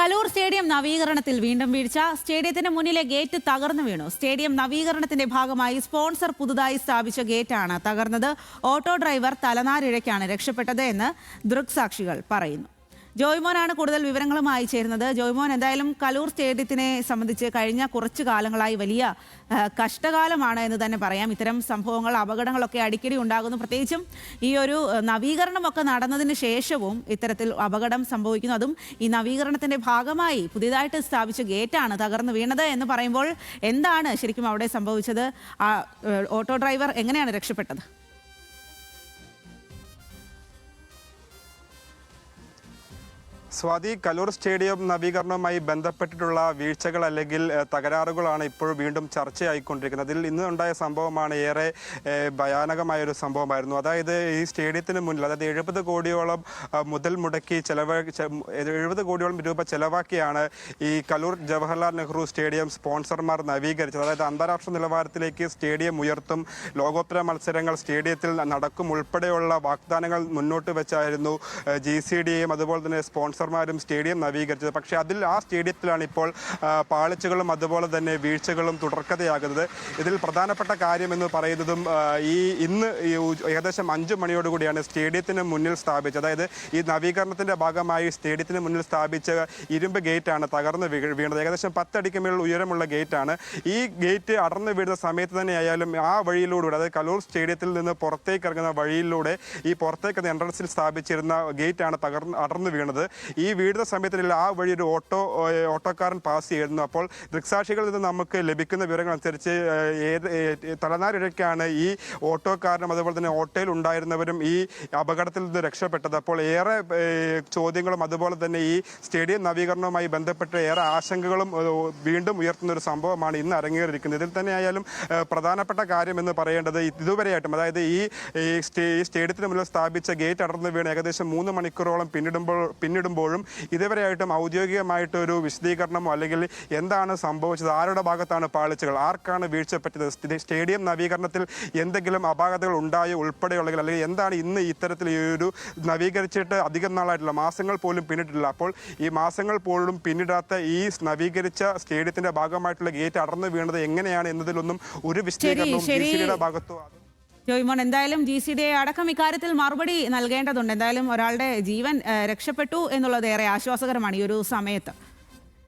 Kaloor stadium നവീകരണത്തിൽ വീണ്ടും വീഴ്ച. സ്റ്റേഡിയത്തിന് മുന്നിലെ ഗേറ്റ് തകർന്നു വീണു. സ്റ്റേഡിയം നവീകരണത്തിന്റെ ഭാഗമായി സ്പോൺസർ പുതുതായി സ്ഥാപിച്ച ഗേറ്റാണ് തകർന്നത്. ഓട്ടോ ഡ്രൈവർ തലനാരിഴയ്ക്കാണ് രക്ഷപ്പെട്ടത് എന്ന് ദൃക്സാക്ഷികൾ പറയുന്നു. ജോയ്മോനാണ് കൂടുതൽ വിവരങ്ങളുമായി ചേരുന്നത്. ജോയ്മോൻ, എന്തായാലും കലൂർ സ്റ്റേഡിയത്തിനെ സംബന്ധിച്ച് കഴിഞ്ഞ കുറച്ചു കാലങ്ങളായി വലിയ കഷ്ടകാലമാണ് എന്ന് തന്നെ പറയാം. ഇത്തരം സംഭവങ്ങൾ, അപകടങ്ങളൊക്കെ അടിക്കടി ഉണ്ടാകുന്നു. പ്രത്യേകിച്ചും ഈ ഒരു നവീകരണമൊക്കെ നടന്നതിന് ശേഷവും ഇത്തരത്തിൽ അപകടം സംഭവിക്കുന്നു. അതും ഈ നവീകരണത്തിന്റെ ഭാഗമായി പുതിയതായിട്ട് സ്ഥാപിച്ച ഗേറ്റാണ് തകർന്നു വീണത് എന്ന് പറയുമ്പോൾ എന്താണ് ശരിക്കും അവിടെ സംഭവിച്ചത്? ഓട്ടോ ഡ്രൈവർ എങ്ങനെയാണ് രക്ഷപ്പെട്ടത്? സ്വാതി, കലൂർ സ്റ്റേഡിയം നവീകരണവുമായി ബന്ധപ്പെട്ടിട്ടുള്ള വീഴ്ചകൾ അല്ലെങ്കിൽ തകരാറുകളാണ് ഇപ്പോൾ വീണ്ടും ചർച്ചയായിക്കൊണ്ടിരിക്കുന്നത്. അതിൽ ഇന്ന് ഉണ്ടായ സംഭവമാണ് ഏറെ ഭയാനകമായൊരു സംഭവമായിരുന്നു. അതായത് ഈ സ്റ്റേഡിയത്തിന് മുന്നിൽ, അതായത് 70 കോടിയോളം മുതൽ മുടക്കി 70 കോടിയോളം രൂപ ചെലവാക്കിയാണ് ഈ കലൂർ ജവഹർലാൽ നെഹ്റു സ്റ്റേഡിയം സ്പോൺസർമാർ നവീകരിച്ചത്. അതായത് അന്താരാഷ്ട്ര നിലവാരത്തിലേക്ക് സ്റ്റേഡിയം ഉയർത്തും, ലോകോത്തര മത്സരങ്ങൾ സ്റ്റേഡിയത്തിൽ നടക്കും ഉൾപ്പെടെയുള്ള വാഗ്ദാനങ്ങൾ മുന്നോട്ട് വെച്ചായിരുന്നു GCDയും അതുപോലെ തന്നെ സ്പോൺസർമാരും സ്റ്റേഡിയം നവീകരിച്ചത്. പക്ഷേ ആ സ്റ്റേഡിയത്തിലാണ് ഇപ്പോൾ പാളിച്ചകളും അതുപോലെ തന്നെ വീഴ്ചകളും തുടർക്കഥയാകുന്നത്. ഇതിൽ പ്രധാനപ്പെട്ട കാര്യം എന്ന് പറയുന്നതും ഇന്ന് ഏകദേശം 5 മണിയോടുകൂടിയാണ് സ്റ്റേഡിയത്തിന് മുന്നിൽ സ്ഥാപിച്ചത്. അതായത് ഈ നവീകരണത്തിന്റെ ഭാഗമായി സ്റ്റേഡിയത്തിന് മുന്നിൽ സ്ഥാപിച്ച ഇരുമ്പ് ഗേറ്റാണ് തകർന്ന് വീണത്. ഏകദേശം 10 അടിക്ക് മേൽ ഉയരമുള്ള ഗേറ്റാണ്. ഈ ഗേറ്റ് അടർന്നു വീഴുന്ന സമയത്ത് തന്നെ ആയാലും ആ വഴിയിലൂടെ, അതായത് കലൂർ സ്റ്റേഡിയത്തിൽ നിന്ന് പുറത്തേക്ക് ഇറങ്ങുന്ന വഴിയിലൂടെ ഈ പുറത്തേക്ക് എൻട്രൻസിൽ സ്ഥാപിച്ചിരുന്ന ഗേറ്റാണ് അടർന്നു വീണത്. ഈ വീഴുന്ന സമയത്തിനുള്ള ആ വഴി ഒരു ഓട്ടോക്കാരൻ പാസ് ചെയ്യുന്നു. അപ്പോൾ ദൃക്സാക്ഷികളിൽ നിന്ന് നമുക്ക് ലഭിക്കുന്ന വിവരങ്ങൾ അനുസരിച്ച് തലനാരിഴയ്ക്കാണ് ഈ ഓട്ടോക്കാരനും അതുപോലെ തന്നെ ഓട്ടോയിൽ ഉണ്ടായിരുന്നവരും ഈ അപകടത്തിൽ നിന്ന് രക്ഷപ്പെട്ടത്. അപ്പോൾ ഏറെ ചോദ്യങ്ങളും അതുപോലെ തന്നെ ഈ സ്റ്റേഡിയം നവീകരണവുമായി ബന്ധപ്പെട്ട് ഏറെ ആശങ്കകളും വീണ്ടും ഉയർത്തുന്ന ഒരു സംഭവമാണ് ഇന്ന് അരങ്ങേറിയിരിക്കുന്നത്. ഇതിൽ തന്നെ ആയാലും പ്രധാനപ്പെട്ട കാര്യം എന്ന് പറയേണ്ടത് ഇതുവരെയായിട്ടും, അതായത് ഈ സ്റ്റേഡിയത്തിന് മുന്നിൽ സ്ഥാപിച്ച ഗേറ്റ് അടർന്നു വീണ് ഏകദേശം 3 മണിക്കൂറോളം പിന്നിടുമ്പോഴും ഇതുവരെയായിട്ടും ഔദ്യോഗികമായിട്ട് ഒരു വിശദീകരണമോ അല്ലെങ്കിൽ എന്താണ് സംഭവിച്ചത്, ആരുടെ ഭാഗത്താണ് പാളിച്ചകൾ, ആർക്കാണ് വീഴ്ച പറ്റിയത്, സ്റ്റേഡിയം നവീകരണത്തിൽ എന്തെങ്കിലും അപാകതകൾ ഉണ്ടായോ ഉൾപ്പെടെയുള്ള, അല്ലെങ്കിൽ എന്താണ് ഇന്ന് ഇത്തരത്തിൽ ഈ ഒരു നവീകരിച്ചിട്ട് അധികം നാളായിട്ടില്ല, മാസങ്ങൾ പോലും പിന്നിട്ടില്ല. അപ്പോൾ ഈ മാസങ്ങൾ പോലും പിന്നിടാത്ത ഈ നവീകരിച്ച സ്റ്റേഡിയത്തിന്റെ ഭാഗമായിട്ടുള്ള ഗേറ്റ് അടർന്നു വീണത് എങ്ങനെയാണ് എന്നതിലൊന്നും ഒരു വിശദീകരണവും GCDയുടെ ഭാഗത്തോ. ജോയ്മോൻ, എന്തായാലും GCDയെ അടക്കം ഇക്കാര്യത്തിൽ മറുപടി നൽകേണ്ടതുണ്ട്. എന്തായാലും ഒരാളുടെ ജീവൻ രക്ഷപ്പെട്ടു എന്നുള്ളത് ഏറെ ആശ്വാസകരമാണ് ഈ ഒരു സമയത്ത്.